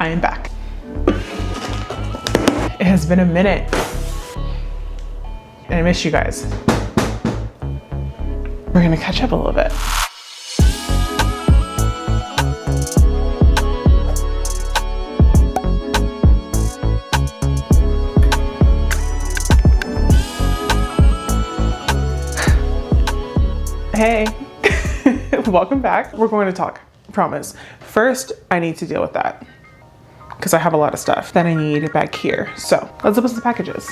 I am back. It has been a minute and I miss you guys. We're gonna catch up a little bit. Hey, welcome back. We're going to talk, promise. First, I need to deal with that because I have a lot of stuff that I need back here. So let's open the packages.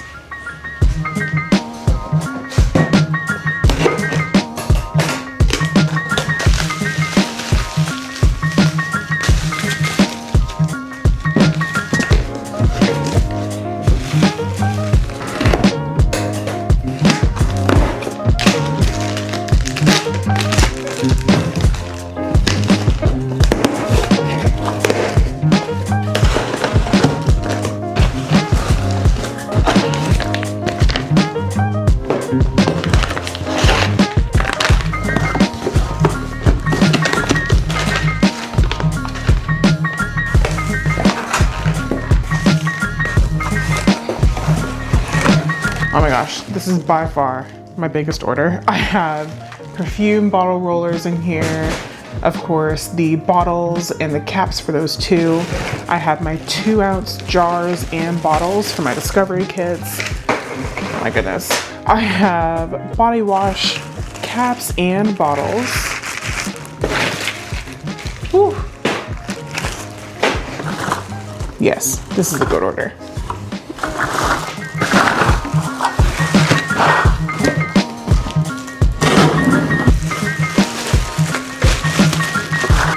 Oh my gosh, this is by far my biggest order. I have perfume bottle rollers in here. Of course, the bottles and the caps for those two. I have my 2-ounce jars and bottles for my discovery kits. Oh my goodness. I have body wash caps and bottles. Whew. Yes, this is a good order.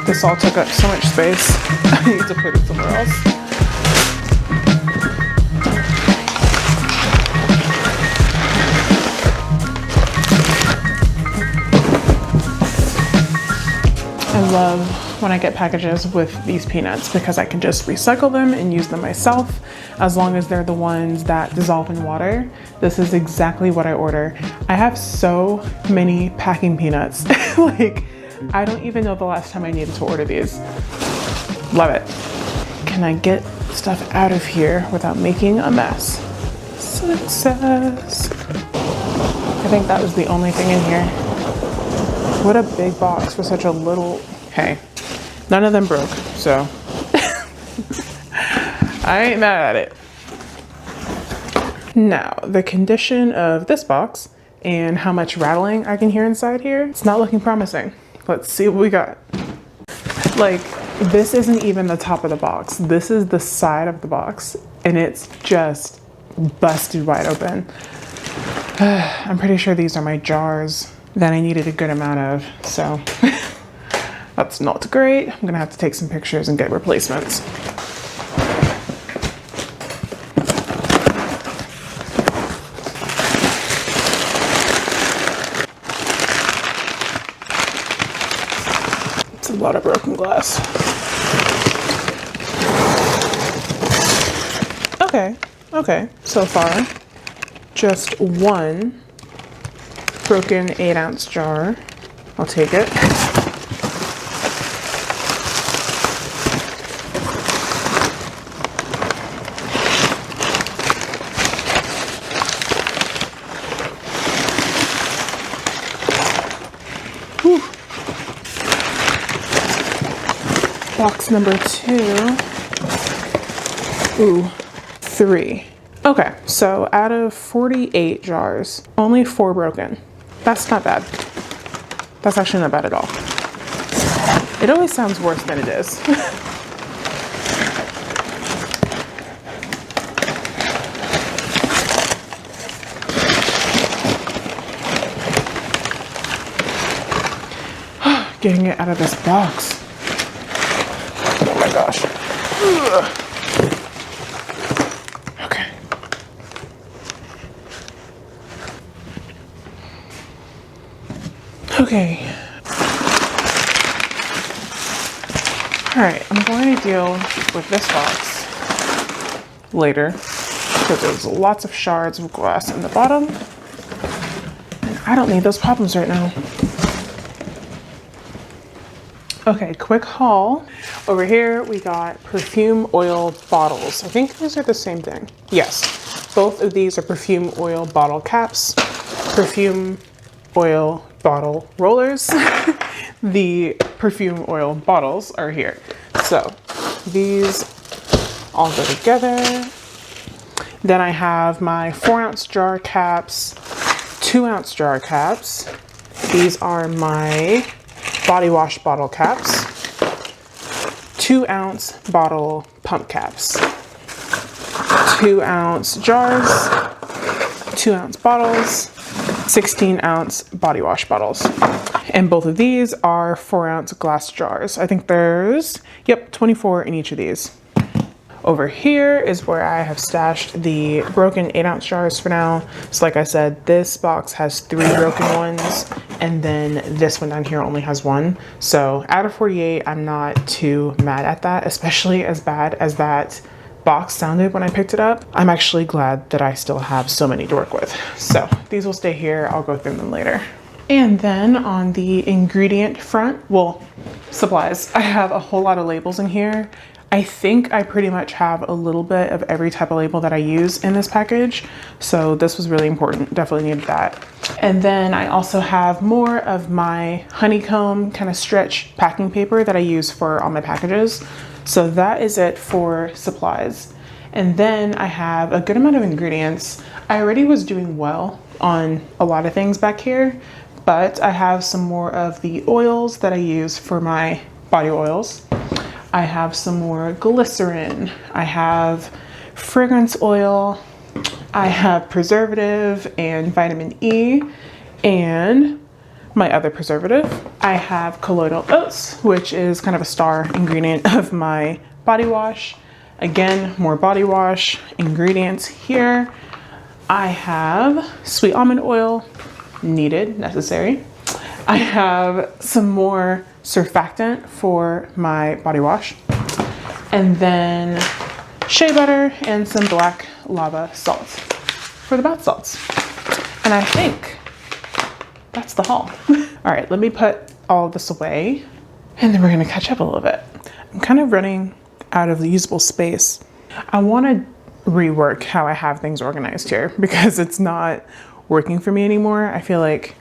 This all took up so much space. I need to put it somewhere else. I love when I get packages with these peanuts because I can just recycle them and use them myself as long as they're the ones that dissolve in water. This is exactly what I order. I have so many packing peanuts. Like, I don't even know the last time I needed to order these. Love it. Can I get stuff out of here without making a mess? Success. I think that was the only thing in here. What a big box for such a little... Hey, none of them broke, so I ain't mad at it. Now, the condition of this box and how much rattling I can hear inside here, it's not looking promising. Let's see what we got. Like, this isn't even the top of the box. This is the side of the box, and it's just busted wide open. I'm pretty sure these are my jars that I needed a good amount of, so that's not great. I'm gonna have to take some pictures and get replacements. A lot of broken glass. Okay, so far just one broken 8-ounce jar. I'll take it. Whew. Box number 2. Ooh, 3. Okay, so out of 48 jars, only 4 broken. That's not bad. That's actually not bad at all. It always sounds worse than it is. Getting it out of this box. Oh my gosh. Ugh. Okay. Okay. All right, I'm going to deal with this box later because there's lots of shards of glass in the bottom. And I don't need those problems right now. Okay, quick haul. Over here we got perfume oil bottles. I think these are the same thing. Yes, both of these are perfume oil bottle caps, perfume oil bottle rollers. The perfume oil bottles are here. So these all go together. Then I have my 4-ounce jar caps, 2-ounce jar caps. These are my body wash bottle caps, 2-ounce bottle pump caps, 2-ounce jars, 2-ounce bottles, 16-ounce body wash bottles. And both of these are 4-ounce glass jars. I think there's, 24 in each of these. Over here is where I have stashed the broken 8-ounce jars for now. So like I said, this box has 3 broken ones, and then this one down here only has 1. So out of 48, I'm not too mad at that, especially as bad as that box sounded when I picked it up. I'm actually glad that I still have so many to work with. So these will stay here. I'll go through them later. And then on the ingredient front, well, supplies, I have a whole lot of labels in here. I think I pretty much have a little bit of every type of label that I use in this package. So this was really important, definitely needed that. And then I also have more of my honeycomb kind of stretch packing paper that I use for all my packages. So that is it for supplies. And then I have a good amount of ingredients. I already was doing well on a lot of things back here, but I have some more of the oils that I use for my body oils. I have some more glycerin. I have fragrance oil. I have preservative and vitamin E and my other preservative. I have colloidal oats, which is kind of a star ingredient of my body wash. Again, more body wash ingredients here. I have sweet almond oil, needed, necessary. I have some more surfactant for my body wash, and then shea butter and some black lava salt for the bath salts. And I think that's the haul. All right, let me put all this away and then we're gonna catch up a little bit. I'm kind of running out of the usable space. I wanna rework how I have things organized here because it's not working for me anymore. I feel like,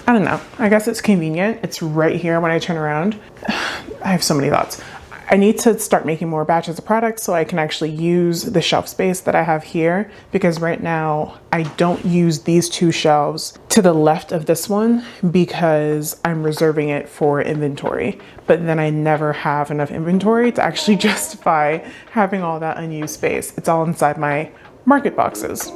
I don't know, I guess it's convenient. It's right here when I turn around. I have so many thoughts. I need to start making more batches of products so I can actually use the shelf space that I have here, because right now I don't use these 2 shelves to the left of this one because I'm reserving it for inventory. But then I never have enough inventory to actually justify having all that unused space. It's all inside my market boxes,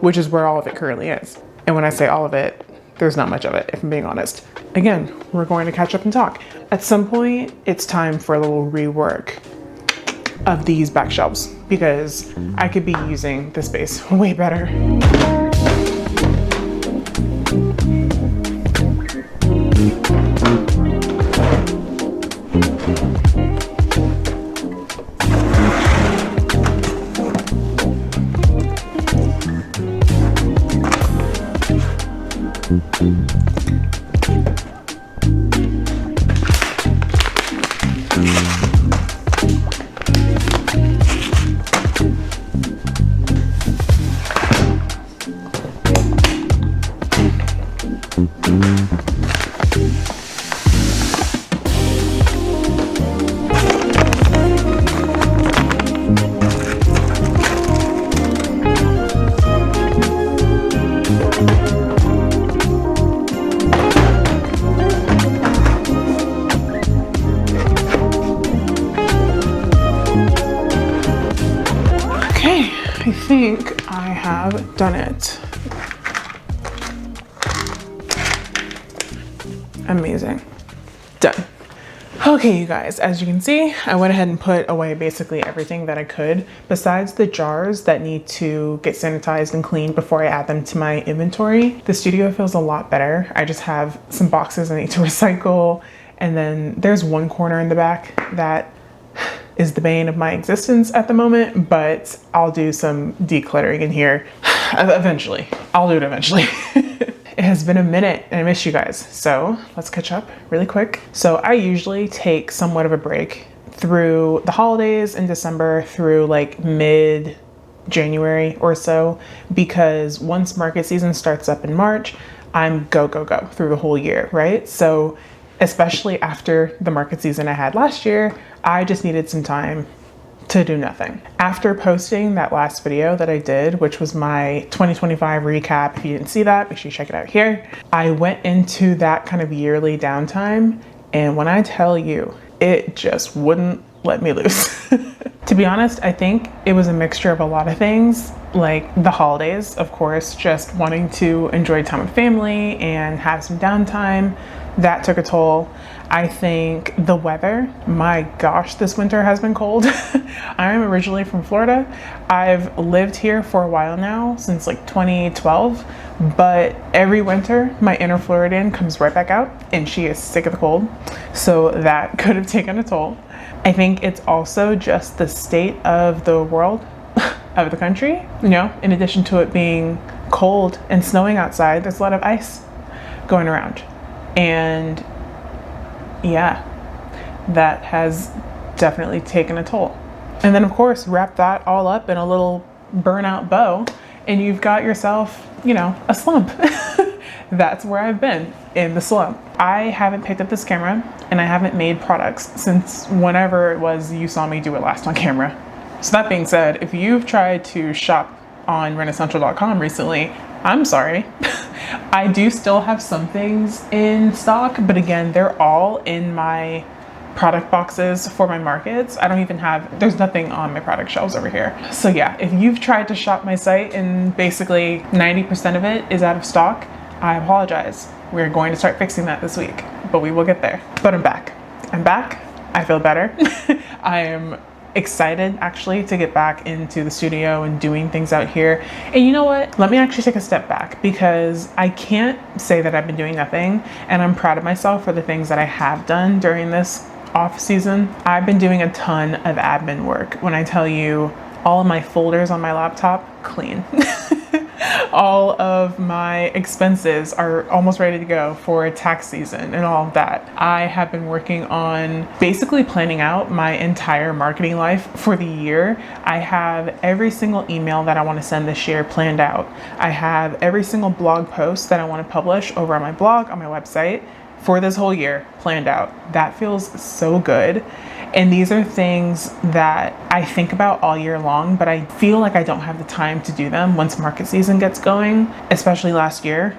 which is where all of it currently is. And when I say all of it, there's not much of it, if I'm being honest. Again, we're going to catch up and talk. At some point, it's time for a little rework of these back shelves because I could be using the space way better. I think I have done it. Amazing. Done. Okay, you guys, as you can see, I went ahead and put away basically everything that I could, besides the jars that need to get sanitized and cleaned before I add them to my inventory. The studio feels a lot better. I just have some boxes I need to recycle, and then there's one corner in the back that is the bane of my existence at the moment, but I'll do some decluttering in here eventually. I'll do it eventually. It has been a minute and I miss you guys. So let's catch up really quick. So I usually take somewhat of a break through the holidays in December through like mid-January or so, because once market season starts up in March, I'm go, go, go through the whole year, right? So especially after the market season I had last year, I just needed some time to do nothing. After posting that last video that I did, which was my 2025 recap, if you didn't see that, make sure you check it out here. I went into that kind of yearly downtime, and when I tell you, it just wouldn't let me loose. To be honest, I think it was a mixture of a lot of things, like the holidays, of course, just wanting to enjoy time with family and have some downtime. That took a toll. I think the weather, my gosh, this winter has been cold. I'm originally from Florida. I've lived here for a while now, since like 2012, but every winter my inner Floridian comes right back out and she is sick of the cold. So that could have taken a toll. I think it's also just the state of the world, of the country, you know, in addition to it being cold and snowing outside, there's a lot of ice going around. And yeah, that has definitely taken a toll. And then of course, wrap that all up in a little burnout bow and you've got yourself, you know, a slump. That's where I've been, in the slump. I haven't picked up this camera and I haven't made products since whenever it was you saw me do it last on camera. So that being said, if you've tried to shop on Renascential.com recently, I'm sorry. I do still have some things in stock, but again, they're all in my product boxes for my markets. I don't even have, there's nothing on my product shelves over here. So yeah, if you've tried to shop my site and basically 90% of it is out of stock, I apologize. We're going to start fixing that this week, but we will get there. But I'm back. I'm back. I feel better. I am excited actually to get back into the studio and doing things out here. And you know what? Let me actually take a step back, because I can't say that I've been doing nothing, and I'm proud of myself for the things that I have done during this off season. I've been doing a ton of admin work. When I tell you, all of my folders on my laptop, clean. All of my expenses are almost ready to go for tax season and all of that. I have been working on basically planning out my entire marketing life for the year. I have every single email that I want to send this year planned out. I have every single blog post that I want to publish over on my blog, on my website for this whole year planned out. That feels so good. And these are things that I think about all year long, but I feel like I don't have the time to do them once market season gets going, especially last year.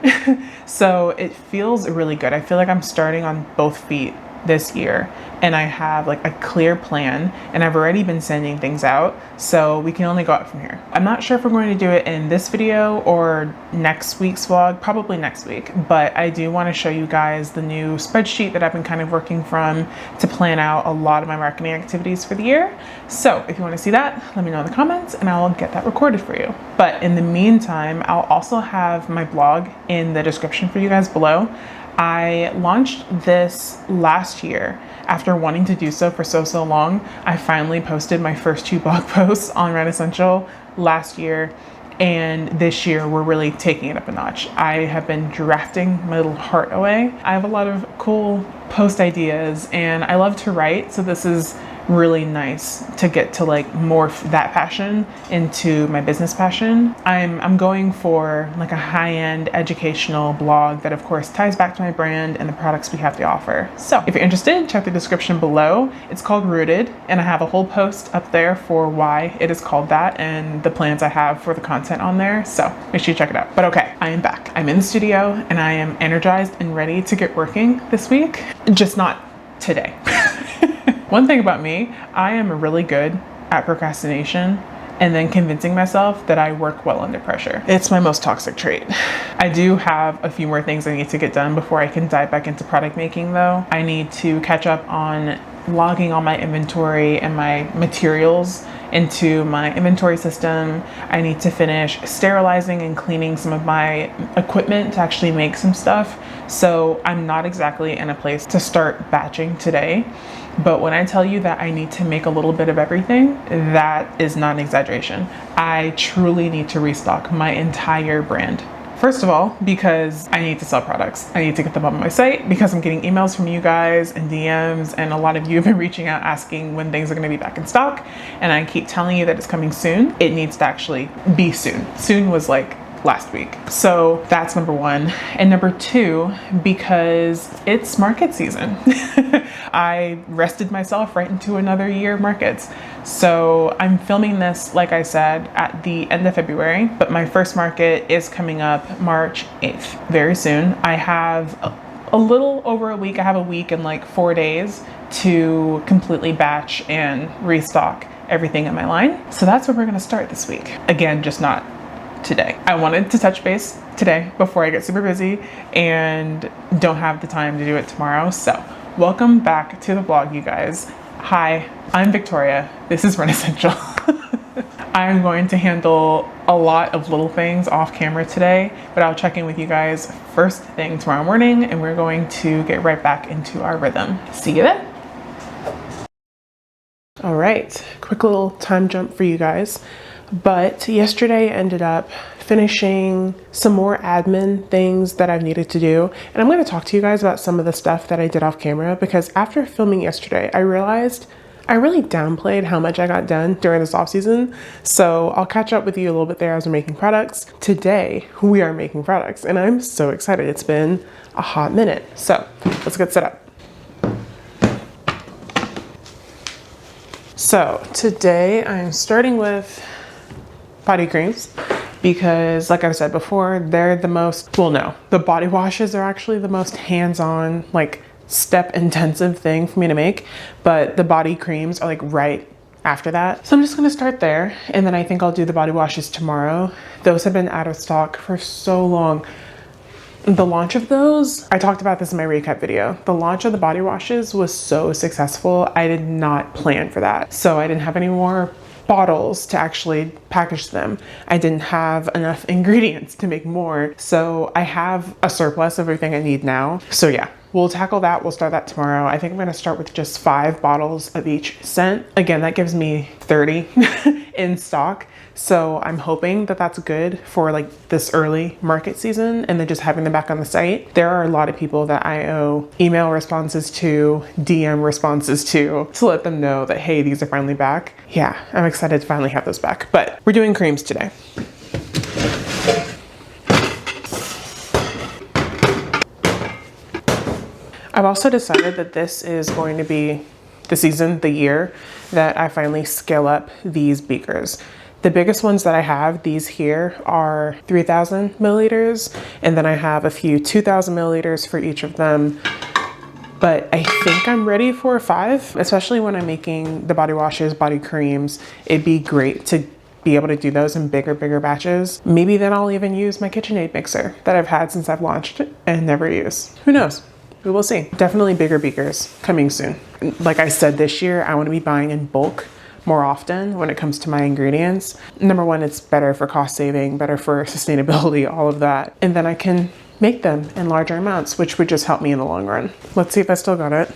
So it feels really good. I feel like I'm starting on both feet this year, and I have like a clear plan, and I've already been sending things out, so we can only go up from here. I'm not sure if we're going to do it in this video or next week's vlog, probably next week, but I do want to show you guys the new spreadsheet that I've been kind of working from to plan out a lot of my marketing activities for the year. So if you want to see that, let me know in the comments and I'll get that recorded for you. But in the meantime, I'll also have my blog in the description for you guys below. I launched this last year. After wanting to do so for so long, I finally posted my first 2 blog posts on Renascential last year, and this year we're really taking it up a notch. I have been drafting my little heart away. I have a lot of cool post ideas and I love to write, so this is really nice to get to like morph that passion into my business passion. I'm going for like a high-end educational blog that of course ties back to my brand and the products we have to offer. So if you're interested, check the description below. It's called Rooted, and I have a whole post up there for why it is called that and the plans I have for the content on there. So make sure you check it out. But okay, I am back. I'm in the studio and I am energized and ready to get working this week, just not today. One thing about me, I am really good at procrastination and then convincing myself that I work well under pressure. It's my most toxic trait. I do have a few more things I need to get done before I can dive back into product making though. I need to catch up on logging all my inventory and my materials into my inventory system. I need to finish sterilizing and cleaning some of my equipment to actually make some stuff. So I'm not exactly in a place to start batching today. But when I tell you that I need to make a little bit of everything, that is not an exaggeration. I truly need to restock my entire brand First of all, because I need to sell products. I need to get them on my site because I'm getting emails from you guys and DMs, and a lot of you have been reaching out asking when things are gonna be back in stock. And I keep telling you that it's coming soon. It needs to actually be soon. Soon was like last week. So that's number one. And number two, because it's market season. I rested myself right into another year of markets. So I'm filming this, like I said, at the end of February, but my first market is coming up March 8th, very soon. I have a little over a week. I have a week and like 4 days to completely batch and restock everything in my line. So that's where we're gonna start this week. Again, just not today. I wanted to touch base today before I get super busy and don't have the time to do it tomorrow. So welcome back to the vlog, you guys. Hi, I'm Victoria. This is Renascential. I'm going to handle a lot of little things off camera today, but I'll check in with you guys first thing tomorrow morning, and we're going to get right back into our rhythm. See you then. All right, quick little time jump for you guys. But yesterday I ended up finishing some more admin things that I've needed to do. And I'm going to talk to you guys about some of the stuff that I did off camera, because after filming yesterday, I realized I really downplayed how much I got done during this off season. So I'll catch up with you a little bit there as we're making products. Today, we are making products and I'm so excited. It's been a hot minute. So let's get set up. So today I'm starting with body creams, because like I've said before, they're the most, well, no, the body washes are actually the most hands-on, like step intensive thing for me to make, but the body creams are like right after that. So I'm just gonna start there, and then I think I'll do the body washes tomorrow. Those have been out of stock for so long. The launch of those, I talked about this in my recap video. The launch of the body washes was so successful. I did not plan for that. So I didn't have any more bottles to actually package them. I didn't have enough ingredients to make more. So I have a surplus of everything I need now. So yeah, we'll tackle that. We'll start that tomorrow. I think I'm gonna start with just 5 bottles of each scent. Again, that gives me 30 in stock. So I'm hoping that that's good for like this early market season, and then just having them back on the site. There are a lot of people that I owe email responses to, DM responses to let them know that, hey, these are finally back. Yeah, I'm excited to finally have those back, but we're doing creams today. I've also decided that this is going to be the season, the year that I finally scale up these beakers. The biggest ones that I have, these here, are 3,000 milliliters, and then I have a few 2,000 milliliters for each of them. But I think I'm ready for 5, especially when I'm making the body washes, body creams. It'd be great to be able to do those in bigger batches. Maybe then I'll even use my KitchenAid mixer that I've had since I've launched it and never used. Who knows? We will see. Definitely bigger beakers coming soon. Like I said, this year, I want to be buying in bulk more often when it comes to my ingredients. Number one, it's better for cost saving, better for sustainability, all of that. And then I can make them in larger amounts, which would just help me in the long run. Let's see if I still got it,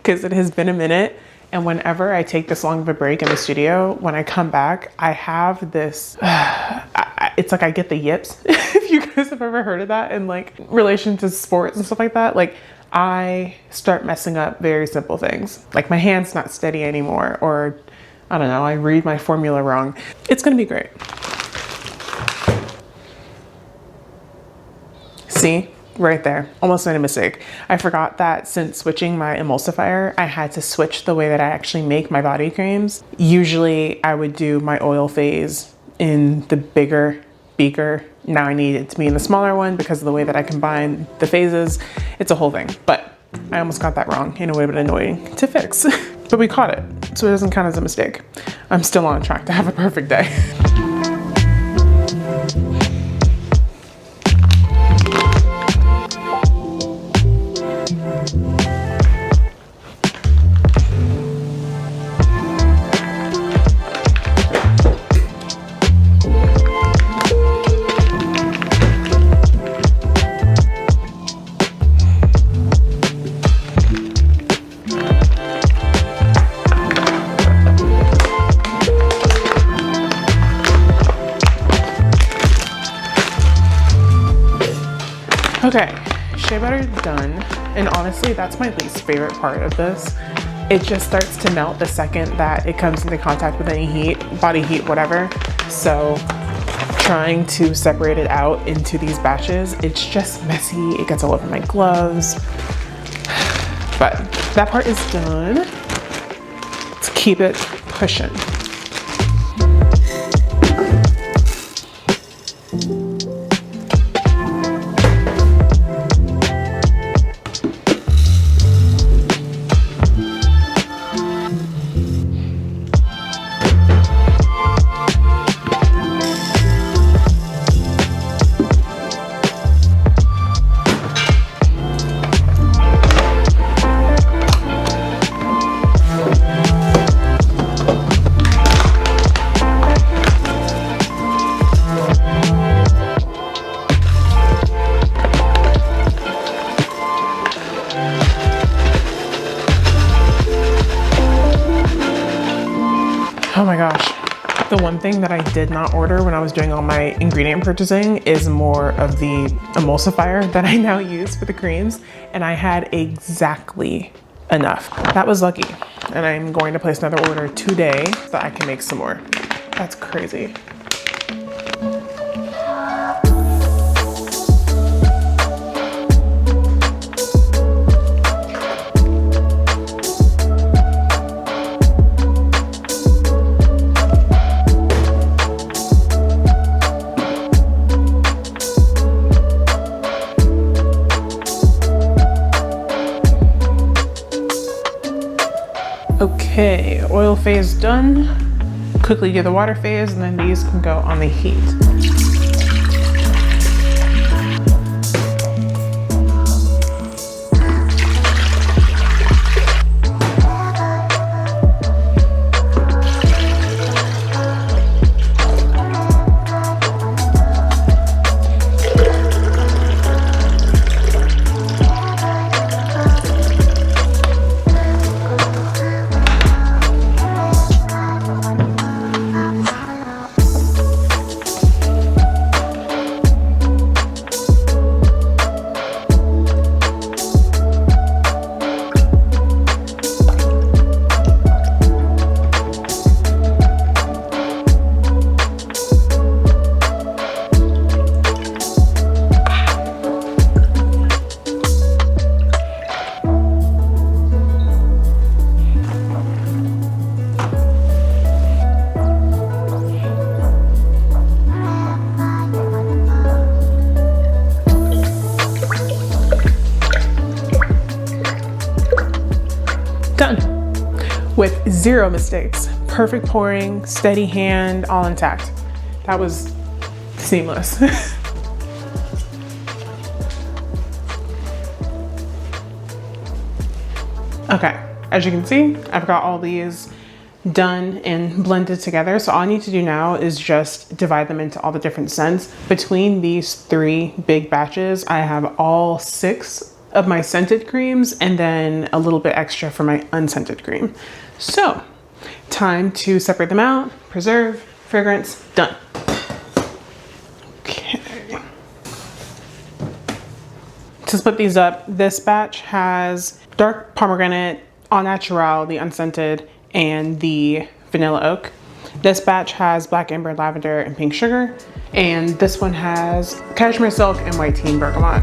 because it has been a minute. And whenever I take this long of a break in the studio, when I come back, I have this, it's like I get the yips. If you guys have ever heard of that in like relation to sports and stuff like that, like I start messing up very simple things. Like my hand's not steady anymore, or I don't know, I read my formula wrong. It's gonna be great. See, right there, almost made a mistake. I forgot that since switching my emulsifier, I had to switch the way that I actually make my body creams. Usually I would do my oil phase in the bigger beaker. Now I need it to be in the smaller one because of the way that I combine the phases. It's a whole thing, but I almost got that wrong, and it would have been annoying to fix. But we caught it, so it doesn't count as a mistake. I'm still on track to have a perfect day. Okay, shea butter done. And honestly, that's my least favorite part of this. It just starts to melt the second that it comes into contact with any heat, body heat, whatever. So trying to separate it out into these batches, it's just messy. It gets all over my gloves. But that part is done. Let's keep it pushing. Oh my gosh. The one thing that I did not order when I was doing all my ingredient purchasing is more of the emulsifier that I now use for the creams, and I had exactly enough. That was lucky. And I'm going to place another order today so that I can make some more. That's crazy. Okay, oil phase done. Quickly do the water phase, and then these can go on the heat. Done. With 0 mistakes. Perfect pouring, steady hand, all intact. That was seamless. Okay, as you can see, I've got all these done and blended together. So all I need to do now is just divide them into all the different scents. Between these 3 big batches, I have all 6 of my scented creams and then a little bit extra for my unscented cream. So time to separate them out, preserve, fragrance, done. Okay. To split these up, this batch has dark pomegranate, au naturel, the unscented, and the vanilla oak. This batch has black amber, lavender, and pink sugar. And this one has cashmere silk and white tea and bergamot.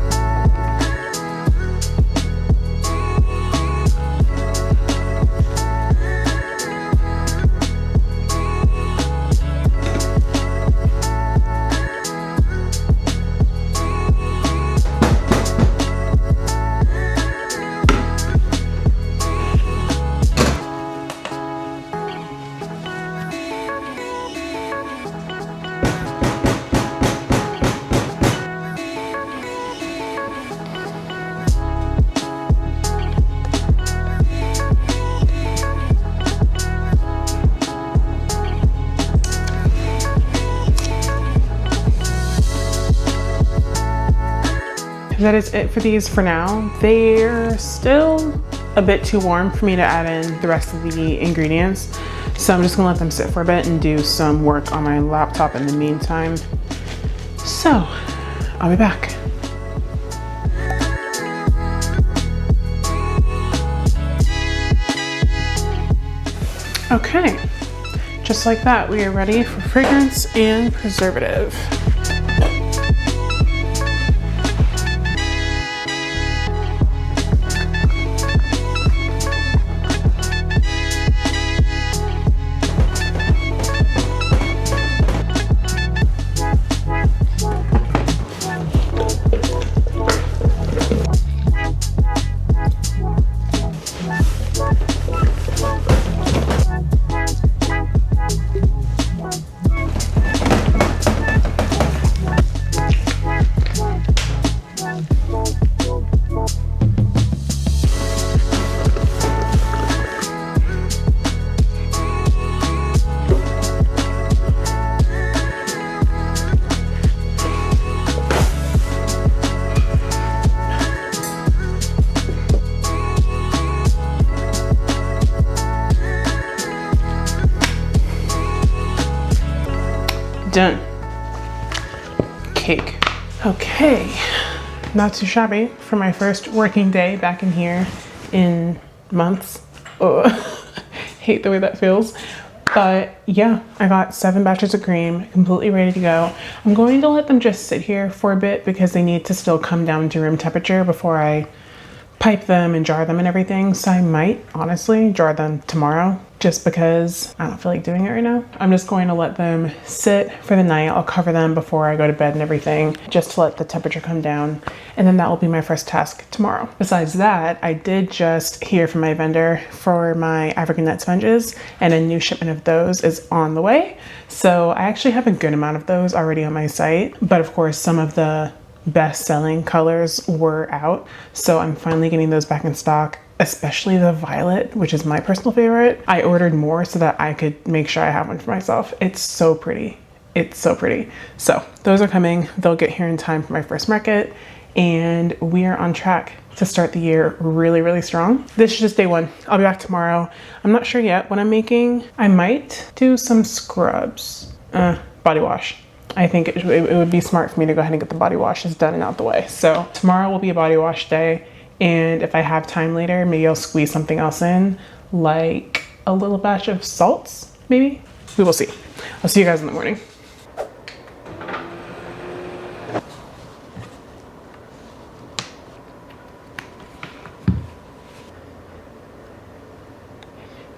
That is it for these for now. They're still a bit too warm for me to add in the rest of the ingredients. So I'm just gonna let them sit for a bit and do some work on my laptop in the meantime. So I'll be back. Okay, just like that, we are ready for fragrance and preservative. Done. Cake. Okay, not too shabby for my first working day back in here in months. Oh, hate the way that feels. But yeah, I got 7 batches of cream completely ready to go. I'm going to let them just sit here for a bit because they need to still come down to room temperature before I pipe them and jar them and everything. So I might honestly jar them tomorrow just because I don't feel like doing it right now. I'm just going to let them sit for the night. I'll cover them before I go to bed and everything just to let the temperature come down. And then that will be my first task tomorrow. Besides that, I did just hear from my vendor for my African nut sponges, and a new shipment of those is on the way. So I actually have a good amount of those already on my site. But of course, some of the best-selling colors were out, so I'm finally getting those back in stock, especially the violet, which is my personal favorite. I ordered more so that I could make sure I have one for myself. It's so pretty. It's so pretty. So those are coming. They'll get here in time for my first market, and we are on track to start the year really, really strong. This is just day one. I'll be back tomorrow. I'm not sure yet what I'm making. I might do some scrubs, body wash. I think it would be smart for me to go ahead and get the body washes done and out the way. So tomorrow will be a body wash day. And if I have time later, maybe I'll squeeze something else in, like a little batch of salts, maybe? We will see. I'll see you guys in the morning.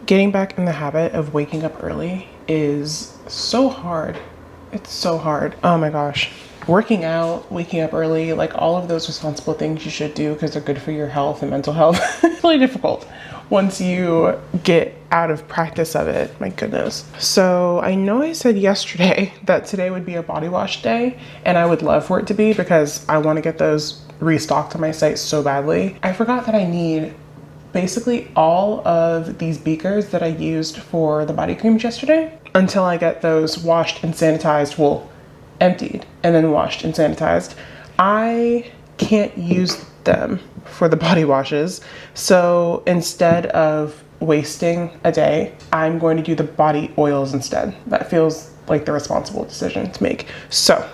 Getting back in the habit of waking up early is so hard. It's so hard. Oh my gosh. Working out, waking up early, like all of those responsible things you should do because they're good for your health and mental health. It's really difficult once you get out of practice of it. My goodness. So I know I said yesterday that today would be a body wash day, and I would love for it to be because I want to get those restocked on my site so badly. I forgot that I need basically all of these beakers that I used for the body creams yesterday until I get those washed and sanitized, well, emptied and then washed and sanitized. I can't use them for the body washes. So instead of wasting a day, I'm going to do the body oils instead. That feels like the responsible decision to make. So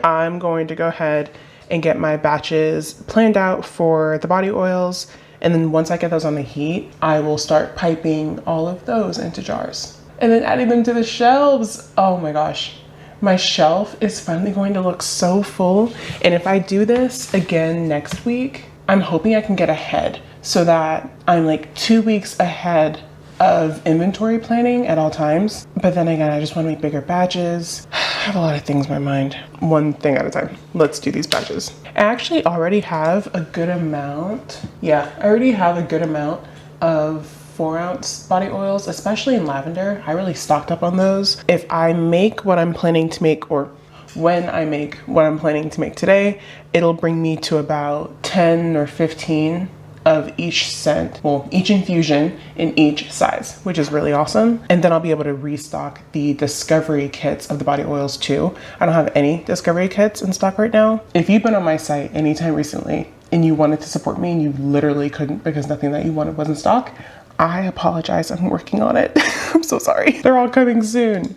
I'm going to go ahead and get my batches planned out for the body oils. And then once I get those on the heat, I will start piping all of those into jars and then adding them to the shelves. Oh my gosh. My shelf is finally going to look so full. And if I do this again next week, I'm hoping I can get ahead so that I'm like 2 weeks ahead of inventory planning at all times. But then again, I just want to make bigger batches. I have a lot of things in my mind. One thing at a time. Let's do these batches. I actually already have a good amount. Yeah, I already have a good amount of 4-ounce body oils, especially in lavender. I really stocked up on those. If I make what I'm planning to make, or when I make what I'm planning to make today, it'll bring me to about 10 or 15 of each scent, well, each infusion in each size, which is really awesome. And then I'll be able to restock the discovery kits of the body oils too. I don't have any discovery kits in stock right now. If you've been on my site anytime recently and you wanted to support me and you literally couldn't because nothing that you wanted was in stock, I apologize, I'm working on it. I'm so sorry. They're all coming soon.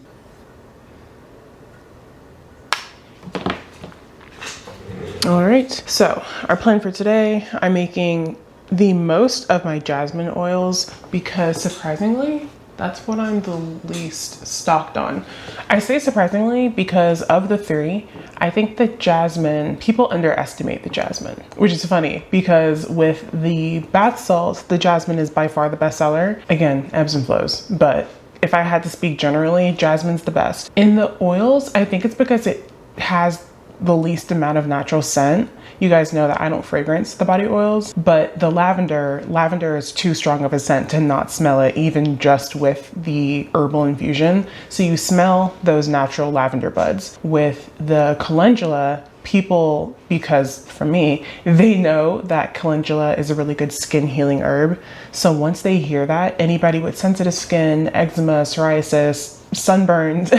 All right, so our plan for today, I'm making the most of my jasmine oils because surprisingly, That's what I'm the least stocked on. I say surprisingly because of the three, I think the jasmine, people underestimate the jasmine, which is funny because with the bath salts, the jasmine is by far the best seller. Again, ebbs and flows, but if I had to speak generally, jasmine's the best. In the oils, I think it's because it has the least amount of natural scent. You guys know that I don't fragrance the body oils, but the lavender is too strong of a scent to not smell it, even just with the herbal infusion. So you smell those natural lavender buds. With the calendula, people, because for me, they know that calendula is a really good skin healing herb. So once they hear that, anybody with sensitive skin, eczema, psoriasis, sunburns,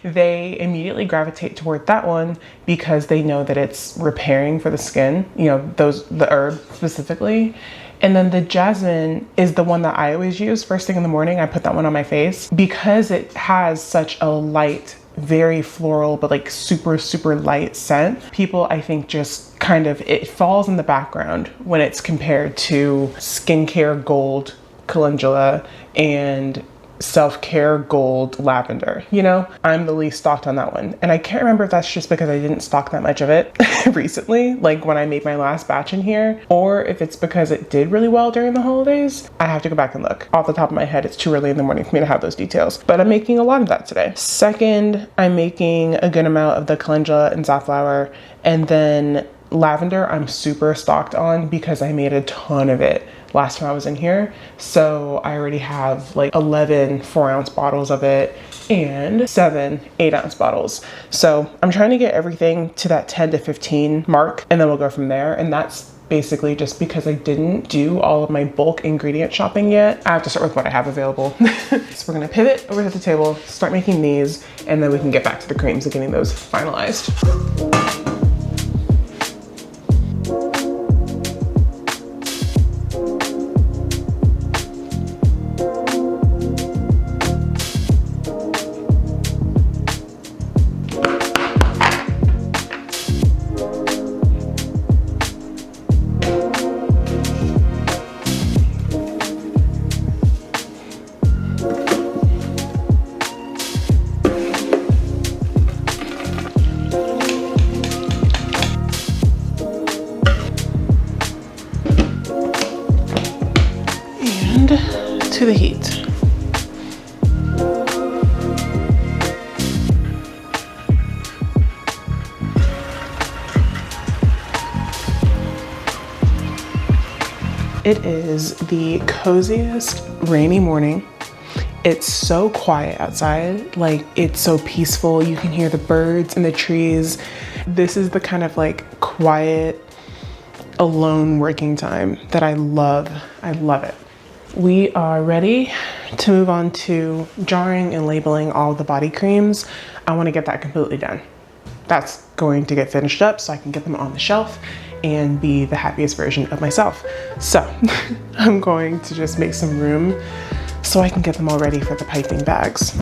they immediately gravitate toward that one because they know that it's repairing for the skin, you know, the herb specifically. And then the jasmine is the one that I always use first thing in the morning. I put that one on my face because it has such a light, very floral, but like super, super light scent. People, I think, just kind of, it falls in the background when it's compared to skincare gold calendula and self-care gold lavender. You know, I'm the least stocked on that one. And I can't remember if that's just because I didn't stock that much of it recently, like when I made my last batch in here, or if it's because it did really well during the holidays. I have to go back and look. Off the top of my head, it's too early in the morning for me to have those details, but I'm making a lot of that today. Second, I'm making a good amount of the calendula and safflower, and then lavender I'm super stocked on because I made a ton of it last time I was in here. So I already have like 11 4-ounce bottles of it and 7 8-ounce bottles. So I'm trying to get everything to that 10 to 15 mark, and then we'll go from there. And that's basically just because I didn't do all of my bulk ingredient shopping yet. I have to start with what I have available. So we're gonna pivot over to the table, start making these, and then we can get back to the creams and getting those finalized. To the heat. It is the coziest rainy morning. It's so quiet outside, like it's so peaceful. You can hear the birds and the trees. This is the kind of like quiet, alone working time that I love. I love it. We are ready to move on to jarring and labeling all the body creams. I want to get that completely done. That's going to get finished up so I can get them on the shelf and be the happiest version of myself. So I'm going to just make some room so I can get them all ready for the piping bags.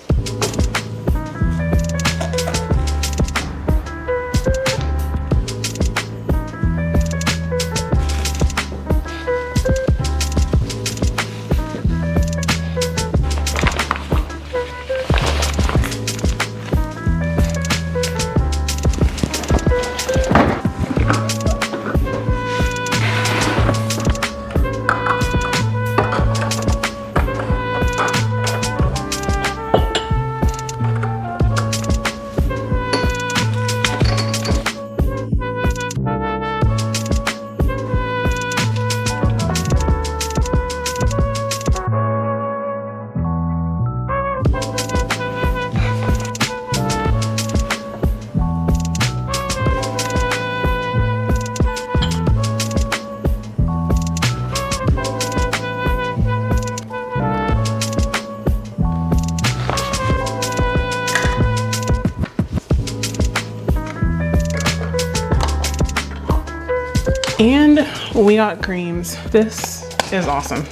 And we got creams. This is awesome.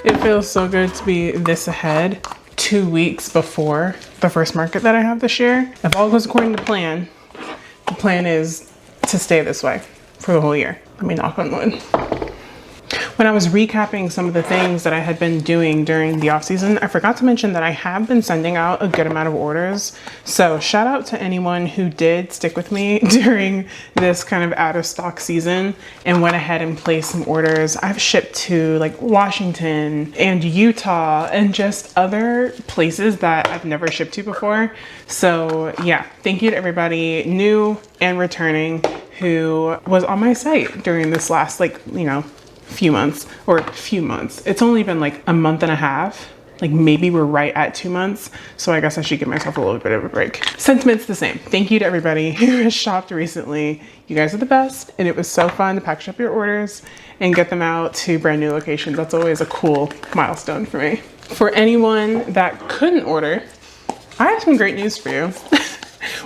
It feels so good to be this ahead 2 weeks before the first market that I have this year. If all goes according to plan, the plan is to stay this way for the whole year. Let me knock on wood. When I was recapping some of the things that I had been doing during the off season, I forgot to mention that I have been sending out a good amount of orders. So shout out to anyone who did stick with me during this kind of out of stock season and went ahead and placed some orders. I've shipped to like Washington and Utah and just other places that I've never shipped to before. So yeah, thank you to everybody new and returning who was on my site during this last, like, you know, few months. It's only been like a month and a half. Like maybe we're right at 2 months. So I guess I should give myself a little bit of a break. Sentiment's the same. Thank you to everybody who has shopped recently. You guys are the best. And it was so fun to package up your orders and get them out to brand new locations. That's always a cool milestone for me. For anyone that couldn't order, I have some great news for you.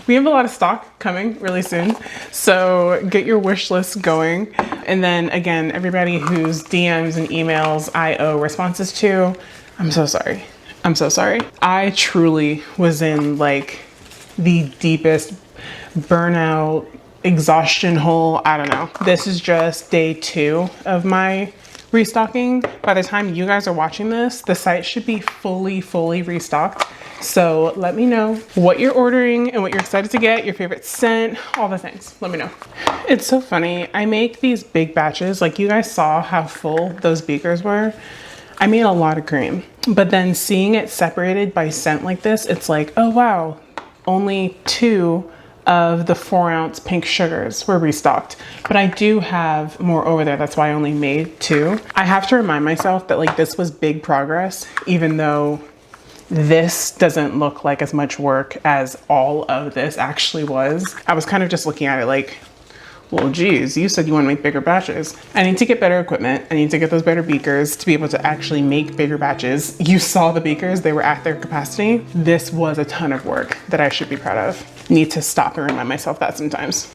We have a lot of stock coming really soon, so get your wish list going. And then again, everybody whose DMs and emails I owe responses to, I'm so sorry. I'm so sorry. I truly was in like the deepest burnout, exhaustion hole. I don't know. This is just day 2 of my restocking. By the time you guys are watching this, the site should be fully restocked. So let me know what you're ordering and what you're excited to get, your favorite scent, all the things. Let me know. It's so funny. I make these big batches. Like you guys saw how full those beakers were. I made a lot of cream, but then seeing it separated by scent like this, it's like, oh wow, only 2 of the 4-ounce pink sugars were restocked, but I do have more over there. That's why I only made 2. I have to remind myself that like this was big progress, even though this doesn't look like as much work as all of this actually was. I was kind of just looking at it like, well, geez, you said you want to make bigger batches. I need to get better equipment. I need to get those better beakers to be able to actually make bigger batches. You saw the beakers, they were at their capacity. This was a ton of work that I should be proud of. Need to stop and remind myself that sometimes.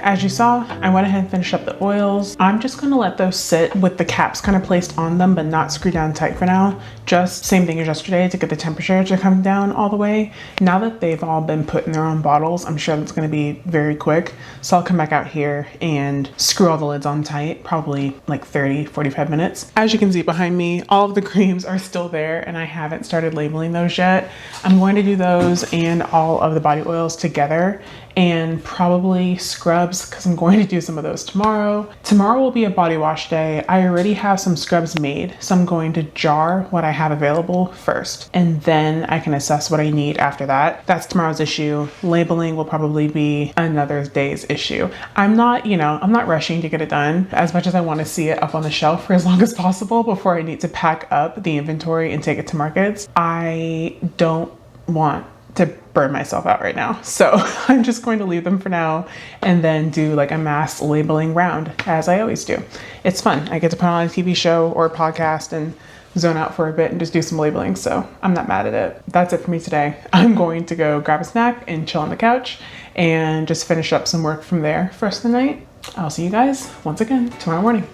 As you saw, I went ahead and finished up the oils. I'm just gonna let those sit with the caps kind of placed on them, but not screwed down tight for now. Just same thing as yesterday to get the temperature to come down all the way. Now that they've all been put in their own bottles, I'm sure that's gonna be very quick. So I'll come back out here and screw all the lids on tight, probably like 30, 45 minutes. As you can see behind me, all of the creams are still there and I haven't started labeling those yet. I'm going to do those and all of the body oils together and probably scrubs because I'm going to do some of those tomorrow. Tomorrow will be a body wash day. I already have some scrubs made, so I'm going to jar what I have available first, and then I can assess what I need after that. That's tomorrow's issue. Labeling will probably be another day's issue. I'm not rushing to get it done as much as I want to see it up on the shelf for as long as possible before I need to pack up the inventory and take it to markets. I don't want to burn myself out right now. So I'm just going to leave them for now and then do like a mass labeling round as I always do. It's fun. I get to put on a TV show or a podcast and zone out for a bit and just do some labeling. So I'm not mad at it. That's it for me today. I'm going to go grab a snack and chill on the couch and just finish up some work from there for the rest of the night. I'll see you guys once again tomorrow morning.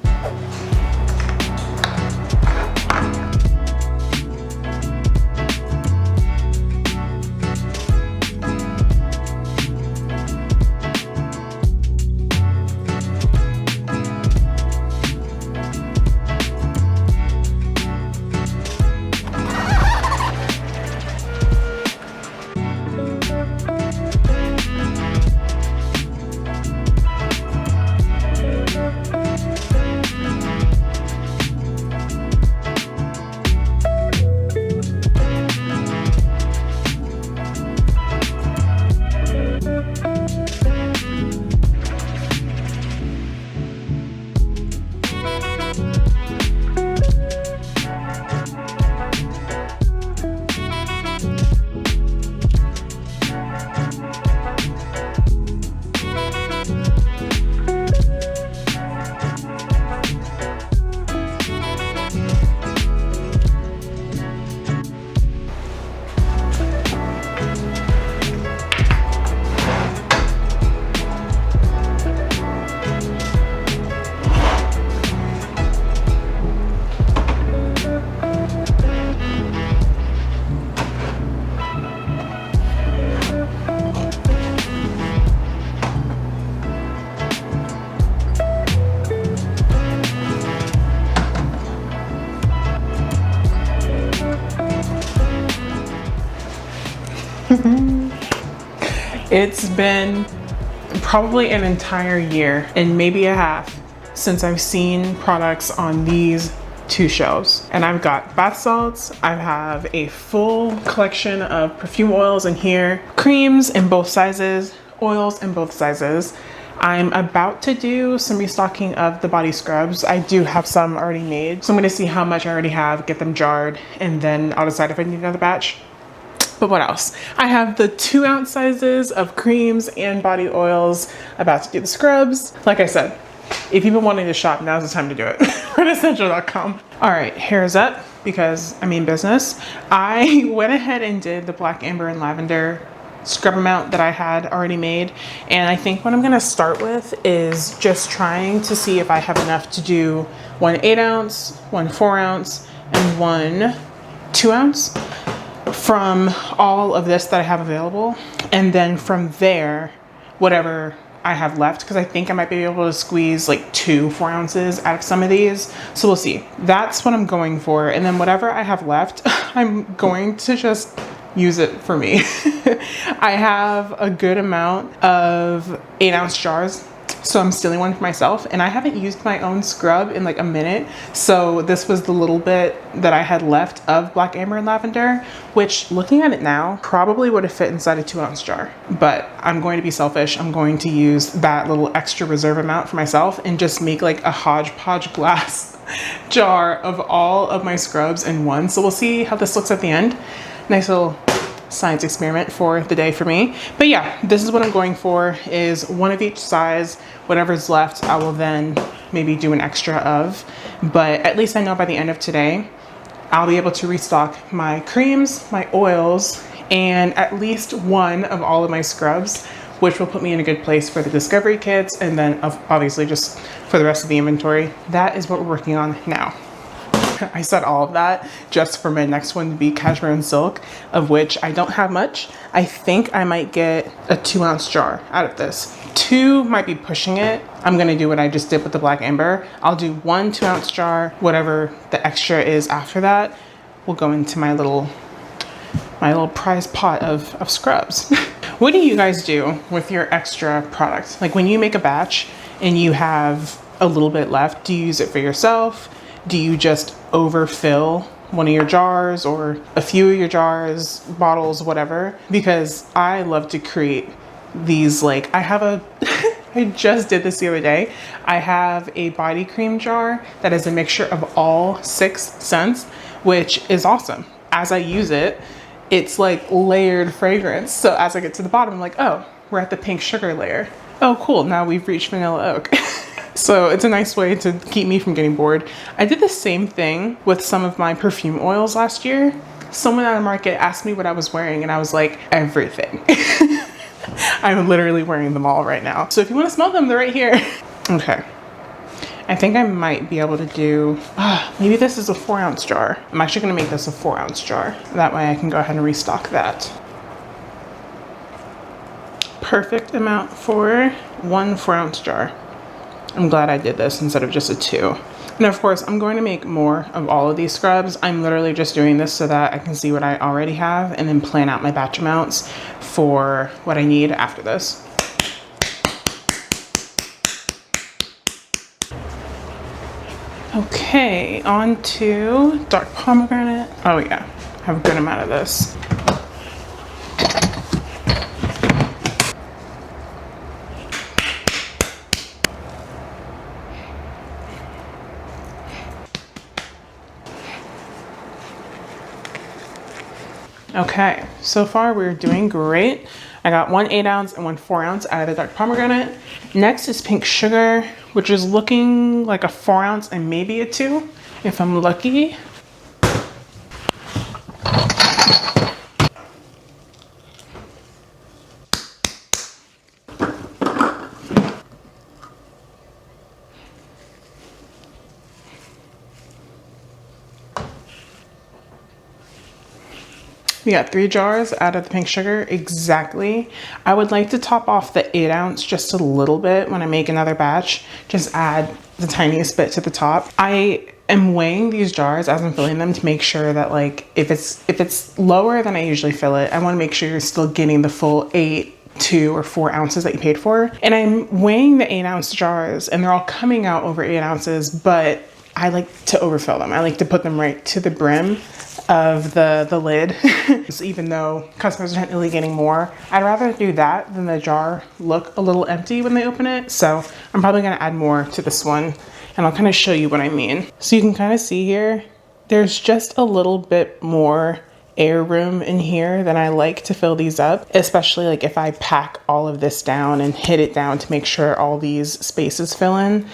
It's been probably an entire year and maybe a half since I've seen products on these two shelves. And I've got bath salts, I have a full collection of perfume oils in here, creams in both sizes, oils in both sizes. I'm about to do some restocking of the body scrubs. I do have some already made, so I'm gonna see how much I already have, get them jarred, and then I'll decide if I need another batch. But what else? I have the 2-ounce sizes of creams and body oils, about to do the scrubs. Like I said, if you've been wanting to shop, now's the time to do it. Renascential.com. All right, hair is up because I mean business. I went ahead and did the black amber and lavender scrub amount that I had already made. And I think what I'm gonna start with is just trying to see if I have enough to do 1 8-ounce, 1 4-ounce, and 1 2-ounce from all of this that I have available. And then from there, whatever I have left, because I think I might be able to squeeze like 2 4-ounces out of some of these. So we'll see. That's what I'm going for. And then whatever I have left, I'm going to just use it for me. I have a good amount of 8-ounce jars, so I'm stealing one for myself, and I haven't used my own scrub in like a minute. So this was the little bit that I had left of black amber and lavender, which looking at it now probably would have fit inside a 2-ounce jar, but I'm going to be selfish. I'm going to use that little extra reserve amount for myself and just make like a hodgepodge glass jar of all of my scrubs in one. So we'll see how this looks at the end. Nice little science experiment for the day for me. But yeah, this is what I'm going for, is 1 of each size. Whatever's left, I will then maybe do an extra of. But at least I know by the end of today, I'll be able to restock my creams, my oils, and at least 1 of all of my scrubs, which will put me in a good place for the discovery kits, and then obviously just for the rest of the inventory. That is what we're working on now. I said all of that just for my next one to be cashmere and silk, of which I don't have much. I think I might get a 2-ounce jar out of this. 2 might be pushing it. I'm gonna do what I just did with the black amber. I'll do 1 2-ounce jar. Whatever the extra is after that will go into my little prize pot of scrubs. What do you guys do with your extra product? Like when you make a batch and you have a little bit left, do you use it for yourself? Do you just overfill one of your jars or a few of your jars, bottles, whatever? Because I love to create these, like I have a, I just did this the other day. I have a body cream jar that is a mixture of all 6 scents, which is awesome. As I use it, it's like layered fragrance. So as I get to the bottom, I'm like, oh, we're at the pink sugar layer. Oh, cool, now we've reached vanilla oak. So it's a nice way to keep me from getting bored. I did the same thing with some of my perfume oils last year. Someone at the market asked me what I was wearing, and I was like, everything. I'm literally wearing them all right now. So if you want to smell them, they're right here. Okay. I think I might be able to do, maybe this is a 4-ounce jar. I'm actually gonna make this a 4-ounce jar. That way I can go ahead and restock that. Perfect amount for 1 4-ounce jar. I'm glad I did this instead of just a 2. And of course, I'm going to make more of all of these scrubs. I'm literally just doing this so that I can see what I already have and then plan out my batch amounts for what I need after this. Okay, on to dark pomegranate. Oh yeah, I have a good amount of this. Okay, so far we're doing great. I got 1 8-ounce and 1 4-ounce out of the dark pomegranate. Next is pink sugar, which is looking like a 4-ounce and maybe a 2, if I'm lucky. We got 3 jars out of the pink sugar, exactly. I would like to top off the 8-ounce just a little bit when I make another batch. Just add the tiniest bit to the top. I am weighing these jars as I'm filling them to make sure that, like, if it's lower than I usually fill it, I want to make sure you're still getting the full 8 2 or 4 ounces that you paid for. And I'm weighing the 8-ounce jars and they're all coming out over 8 ounces, but I like to overfill them. I like to put them right to the brim of the lid. So even though customers are technically getting more, I'd rather do that than the jar look a little empty when they open it. So I'm probably gonna add more to this one and I'll kind of show you what I mean. So you can kind of see here, there's just a little bit more air room in here than I like to fill these up, especially like if I pack all of this down and hit it down to make sure all these spaces fill in.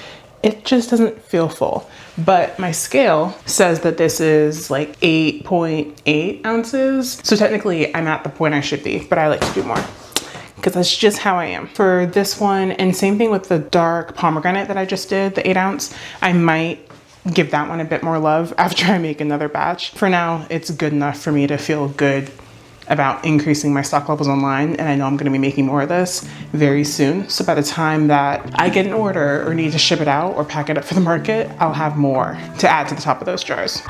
It just doesn't feel full. But my scale says that this is like 8.8 ounces. So technically I'm at the point I should be, but I like to do more because that's just how I am. For this one, and same thing with the dark pomegranate that I just did, the 8-ounce, I might give that one a bit more love after I make another batch. For now, it's good enough for me to feel good about increasing my stock levels online, and I know I'm gonna be making more of this very soon. So by the time that I get an order or need to ship it out or pack it up for the market, I'll have more to add to the top of those jars.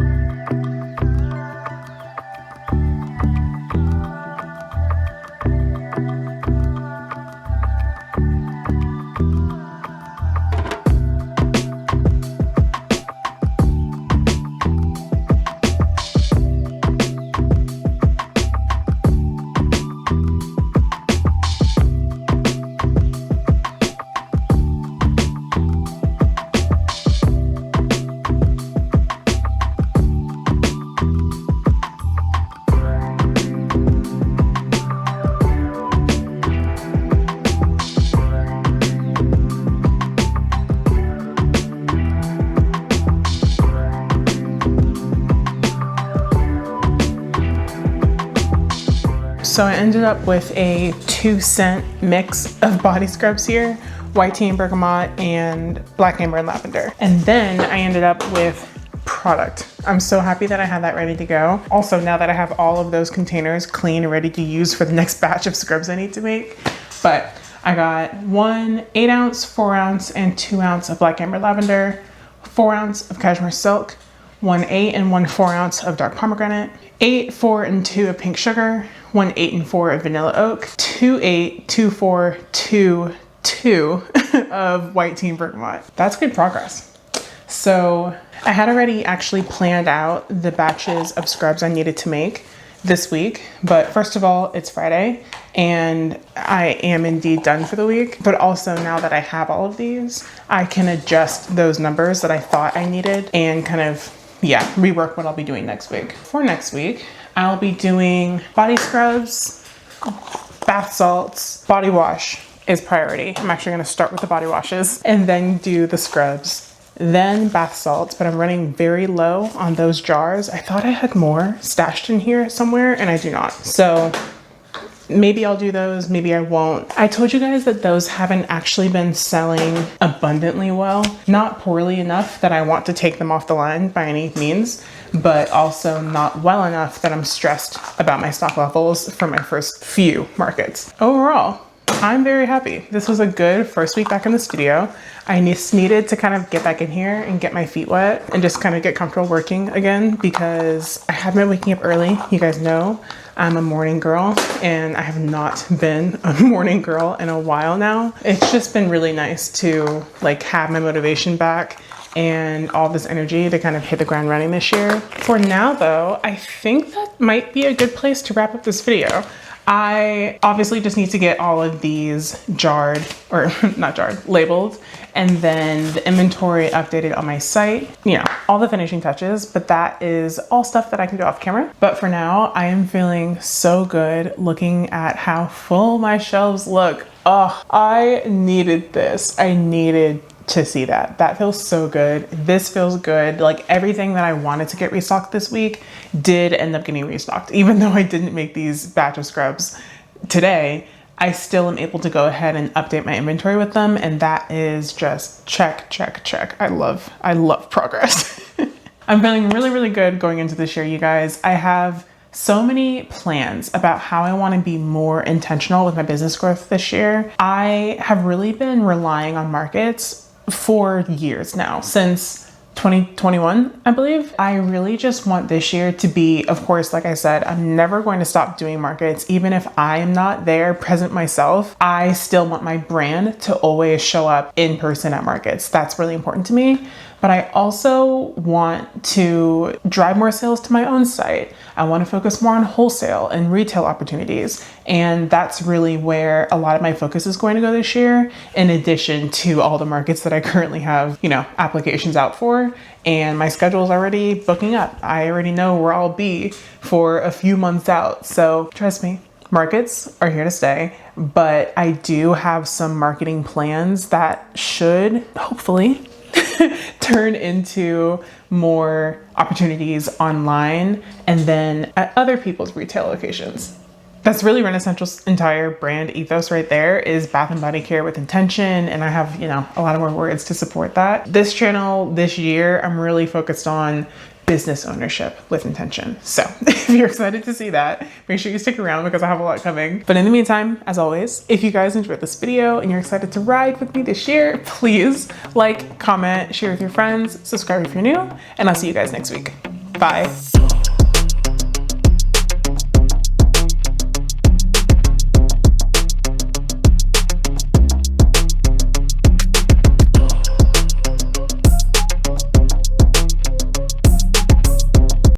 So I ended up with a 2-scent mix of body scrubs here, white tea and bergamot and black amber and lavender. And then I ended up with product. I'm so happy that I had that ready to go. Also, now that I have all of those containers clean and ready to use for the next batch of scrubs I need to make. But I got 1 8-ounce, 4-ounce, and 2-ounce of black amber lavender, 4-ounce of cashmere silk, 1 8 and 1 4-ounce of dark pomegranate, 8, 4, and 2 of pink sugar, 1 8 and 4 of vanilla oak, 2 8, 2 4, 2 2 of white tea and bergamot. That's good progress. So I had already actually planned out the batches of scrubs I needed to make this week. But first of all, it's Friday and I am indeed done for the week. But also now that I have all of these, I can adjust those numbers that I thought I needed and kind of, rework what I'll be doing next week. For next week, I'll be doing body scrubs, bath salts, body wash is priority. I'm actually gonna start with the body washes and then do the scrubs, then bath salts, but I'm running very low on those jars. I thought I had more stashed in here somewhere and I do not. So maybe I'll do those, maybe I won't. I told you guys that those haven't actually been selling abundantly well, not poorly enough that I want to take them off the line by any means, but also not well enough that I'm stressed about my stock levels for my first few markets. Overall, I'm very happy. This was a good first week back in the studio. I just needed to kind of get back in here and get my feet wet and just kind of get comfortable working again because I have been waking up early. You guys know I'm a morning girl and I have not been a morning girl in a while now. It's just been really nice to like have my motivation back and all this energy to kind of hit the ground running this year. For now though, I think that might be a good place to wrap up this video. I obviously just need to get all of these jarred, or not jarred, labeled, and then the inventory updated on my site. You know, all the finishing touches, but that is all stuff that I can do off camera. But for now, I am feeling so good looking at how full my shelves look. Oh, I needed this. I needed to see that. That feels so good. This feels good. Like everything that I wanted to get restocked this week did end up getting restocked. Even though I didn't make these batch of scrubs today, I still am able to go ahead and update my inventory with them. And that is just check, check, check. I love progress. I'm feeling really, really good going into this year, you guys. I have so many plans about how I want to be more intentional with my business growth this year. I have really been relying on markets for years now, since 2021, I believe. I really just want this year to be, of course, like I said, I'm never going to stop doing markets. Even if I am not there present myself, I still want my brand to always show up in person at markets. That's really important to me. But I also want to drive more sales to my own site. I want to focus more on wholesale and retail opportunities. And that's really where a lot of my focus is going to go this year, in addition to all the markets that I currently have, applications out for. And my schedule is already booking up. I already know where I'll be for a few months out. So trust me, markets are here to stay, but I do have some marketing plans that should hopefully turn into more opportunities online and then at other people's retail locations. That's really Renascential's entire brand ethos right there, is bath and body care with intention. And I have, a lot of more words to support that. This channel this year, I'm really focused on business ownership with intention. So if you're excited to see that, make sure you stick around because I have a lot coming. But in the meantime, as always, if you guys enjoyed this video and you're excited to ride with me this year, please like, comment, share with your friends, subscribe if you're new, and I'll see you guys next week. Bye.